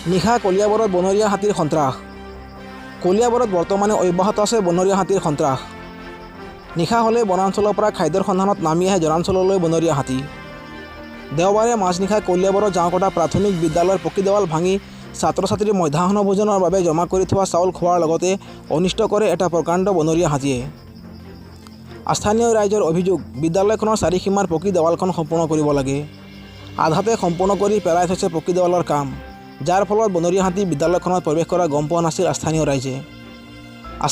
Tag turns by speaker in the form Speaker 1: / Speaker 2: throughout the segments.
Speaker 1: নিশা কলিয়াবৰত বনৰীয়া হাতীৰ সন্ত্ৰাস। কলিয়াবৰত বৰ্তমানে অব্যাহত আছে বনৰীয়া হাতীৰ সন্ত্ৰাস। নিশা হ'লে বনাঞ্চলৰ পৰা খাদ্যৰ সন্ধানত নামি আহে জনাঞ্চললৈ বনৰীয়া হাতী। দেওবাৰে মাজনিশা কলিয়াবৰত জাঁওকটা প্ৰাথমিক বিদ্যালয়ৰ পকী দেৱাল ভাঙি ছাত্ৰ ছাত্ৰীৰ মধ্যাহ্ন ভোজনৰ বাবে জমা কৰি থোৱা চাউল খোৱাৰ লগতে অনিষ্ট কৰে এটা প্ৰকাণ্ড বনৰীয়া হাতীয়ে। স্থানীয় ৰাইজৰ অভিযোগ, বিদ্যালয়খনৰ চাৰিসীমাৰ পকী দেৱালখন সম্পূৰ্ণ কৰিব লাগে। আধাতে সম্পূৰ্ণ কৰি পেলাই থৈছে পকী দেৱালৰ কাম, যাৰ ফলত বনৰীয়া হাতী বিদ্যালয়খনত প্ৰৱেশ কৰা গম পোৱা নাছিল স্থানীয় ৰাইজে।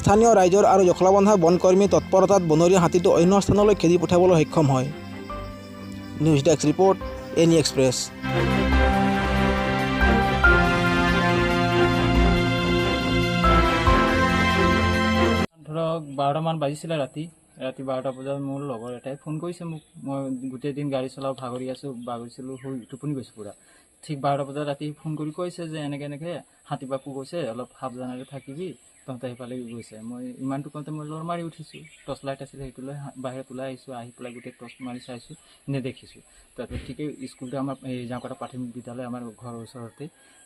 Speaker 1: স্থানীয় ৰাইজৰ আৰু জখলাবন্ধা বনকৰ্মীৰ তৎপৰতাত বনৰীয়া হাতীটো অন্য স্থানলৈ খেদি পঠিয়াবলৈ সক্ষম হয়। News desk report, any express.
Speaker 2: ধৰক 12টামান বাজিছিলে ৰাতি 12টা বজাত মোৰ লগৰ এটাই ফোন কৰিছে মোক। মই গোটেই দিন গাড়ী চলাওঁ, ভাগৰি আছোঁ, বাগৰিছিলোঁ, টোপনি গৈছোঁ পূৰা। ঠিক 12টা বজাত ৰাতি ফোন কৰি কৈছে যে এনেকৈ হাতী বাপু গৈছে, অলপ সাৱধানেৰে থাকিবি, তহঁতে সেইফালে গৈছে। মই ইমানটো কওঁতে মই লৰ মাৰি উঠিছোঁ, টৰ্চ লাইট আছিল সেইটো লৈ বাহিৰত ওলাই আহিছোঁ। আহি পেলাই গোটেই টৰ্চ মাৰি চাইছোঁ, নেদেখিছোঁ। তাৰপিছত ঠিকেই স্কুলটো আমাৰ এই জাঁওকটা প্ৰাথমিক বিদ্যালয় আমাৰ ঘৰৰ ওচৰতে।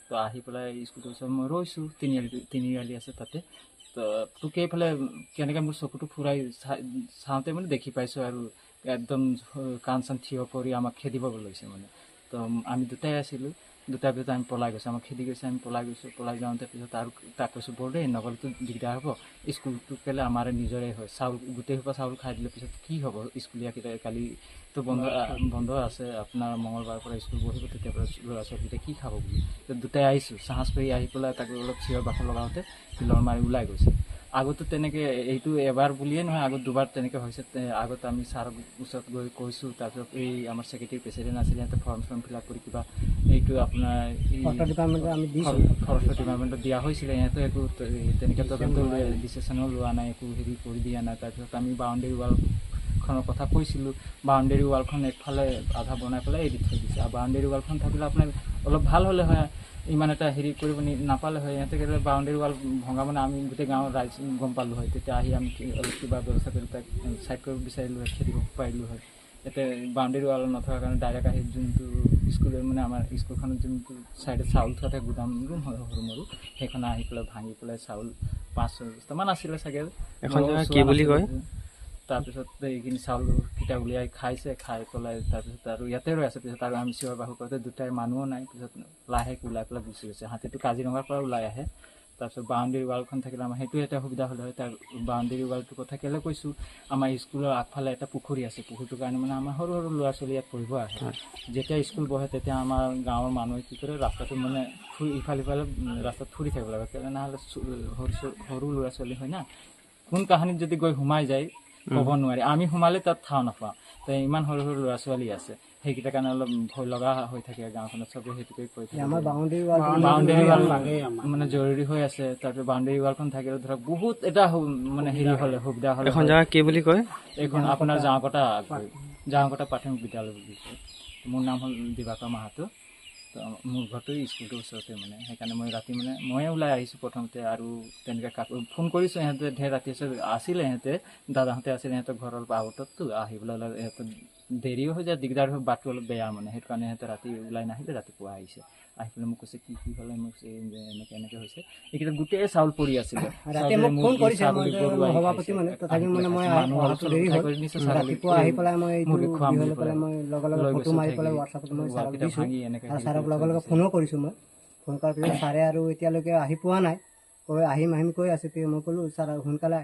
Speaker 2: তো আহি পেলাই স্কুলটোৰ ওচৰত মই ৰৈছোঁ, তিনিআলি আছে তাতে। তো তোকে এইফালে কেনেকৈ মোৰ চকুটো ফুৰাই চাওঁতে মানে দেখি পাইছোঁ আৰু একদম কাণ চান থিয় কৰি আমাক খেদিব লৈছে মানে। তো আমি দুটাই আছিলোঁ, দুটাৰ পিছত আমি পলাই গৈছোঁ, আমাক খেদি গৈছে, আমি পলাই গৈছোঁ। পলাই যাওঁতে পিছত আৰু তাক কৈছোঁ বৰ দেই, নগলেতো দিগদাৰ হ'ব, স্কুলটো কেলে আমাৰ নিজৰে হয়, চাউল গোটেই সোপা চাউল খাই দিলে পিছত কি হ'ব, স্কুলীয়াকেইটা কালিতো বন্ধ আছে, আপোনাৰ মঙলবাৰৰ পৰা স্কুল বহিব, তেতিয়াৰ পৰা ল'ৰা ছোৱালীকেইটা কি খাব বুলি। তো দুটাই আহিছোঁ, সাহস কৰি আহি পেলাই তাক অলপ চিঞৰ বাখৰ লগাওঁতে লৰ মাৰি ওলাই গৈছে। আগতো তেনেকৈ এইটো এবাৰ বুলিয়ে নহয়, আগত দুবাৰ তেনেকৈ হৈছে। আগত আমি ছাৰৰ ওচৰত গৈ কৈছোঁ, তাৰপিছত এই আমাৰ ছেক্ৰেটাৰী প্ৰেচিডেণ্ট আছিলে, সিহঁতে ফৰ্ম ফিল আপ কৰি কিবা এইটো আপোনাৰ ফৰেষ্টৰ ডিপাৰ্টমেণ্টত দিয়া হৈছিলে। সিহঁতে একো তেনেকৈ তদন্ত ডিচিশ্যনো লোৱা নাই, একো হেৰি কৰি দিয়া নাই। তাৰপিছত আমি বাউণ্ডেৰী ৱালখনৰ কথা কৈছিলোঁ, বাউণ্ডেৰী ৱালখন একফালে আধা বনাই পেলাই এৰি থৈ দিছে। আৰু বাউণ্ডেৰী ৱালখন থাকিলে আপোনাৰ অলপ ভাল হ'লে হয়, ইমান এটা হেৰি কৰিব নাপালে হয়। সিহঁতে বাউণ্ডেৰী ৱাল ভঙা মানে আমি গোটেই গাঁৱৰ ৰাইজ গম পালোঁ হয়, তেতিয়া আহি আমি অলপ কিবা ব্যৱস্থা কৰি তাক চাইড কৰিব বিচাৰিলোঁ হয়, খেদিব পাৰিলোঁ হয়। এতিয়া বাউণ্ডেৰী ৱাল নথকাৰ কাৰণে ডাইৰেক্ট আহি যোনটো স্কুলৰ মানে আমাৰ স্কুলখনত যোনটো ছাইডত চাউল থোৱা থাকে, গুদাম ৰুম হয় সৰু মৰু, সেইখন আহি পেলাই ভাঙি পেলাই চাউল 5-6 বস্তামান আছিলে চাগে।
Speaker 3: এখন কি বুলি কয়,
Speaker 2: তাৰপিছত এইখিনি চাউলকেইটা উলিয়াই খাইছে, খাই পেলাই তাৰপিছত আৰু ইয়াতে ৰৈ আছে। পিছত আৰু আমি চিঞৰ বাখৰ কৰোঁতে দুটাই মানুহো নাই, পিছত লাহেকৈ ওলাই পেলাই গুচি গৈছে। হাতীটো কাজিৰঙাৰ পৰা ওলাই আহে। তাৰপিছত বাউণ্ডেৰী ৱালখন থাকিলে আমাৰ সেইটো এটা সুবিধা হ'লে হয়। তাৰ বাউণ্ডেৰী ৱালটোৰ কথা কেলৈ কৈছোঁ, আমাৰ স্কুলৰ আগফালে এটা পুখুৰী আছে, পুখুৰীটোৰ কাৰণে মানে আমাৰ সৰু সৰু ল'ৰা ছোৱালী ইয়াত পঢ়িব আহে। যেতিয়া স্কুল বহে তেতিয়া আমাৰ গাঁৱৰ মানুহে কি কৰে, ৰাস্তাটো মানে ইফালে ৰাস্তাত ফুৰি থাকিব লাগে, তেনেহ'লে সৰু ল'ৰা ছোৱালী হয় না, কোন কাহানিত যদি গৈ সোমাই যায় ক'ব নোৱাৰি। আমি সোমালে তাত ঠাও নাপাওঁ। তো ইমান সৰু সৰু ল'ৰা ছোৱালী আছে, সেইকেইটাৰ কাৰণে অলপ ভয় লগা হৈ থাকে গাঁওখনত। চবেই সেইটোকে কৈ থাকে বাউণ্ডেৰী ৱাল মানে জৰুৰী হৈ আছে। তাৰপিছত বাউণ্ডেৰী ৱালখন থাকিলে ধৰক বহুত এটা মানে হেৰি হ'লে সুবিধা হ'লে।
Speaker 3: এখন জেগা কি বুলি কয়,
Speaker 2: এইখন আপোনাৰ জাঁওকটা প্ৰাথমিক বিদ্যালয় বুলি কয়। মোৰ নাম হ'ল দিবাকৰ মাহাতো। তো মোৰ ঘৰটো স্কুলটোৰ ওচৰতে মানে, সেইকাৰণে মই ৰাতি মানে ময়ে ওলাই আহিছোঁ প্ৰথমতে। আৰু তেনেকৈ ফোন কৰিছোঁ, সিহঁতে ঢেৰ ৰাতি আছিলে, সিহঁতে দাদাহঁতে আছিলে, সিহঁতৰ ঘৰৰ অলপ আউটততো আহিবলৈ অলপ সিহঁতৰ দেৰিও হৈ যায়, দিগদাৰ হৈ, বাটটো অলপ বেয়া মানে, সেইটো কাৰণে সিহঁতে ৰাতি ওলাই নাহিলে, ৰাতিপুৱা আহিছে। আহি পেলাই মোক কৈছে কি হ'লে, মোক এনেকৈ হৈছে। এইকেইটা গোটেই চাউল পৰি আছিলে,
Speaker 4: ফোনো কৰিছোঁ মই। ফোন কৰাৰ পিছত ছাৰে আৰু এতিয়ালৈকে আহি পোৱা নাই, কৈ আহিম কৈ আছে। মই ক'লোঁ ছাৰ সোনকালে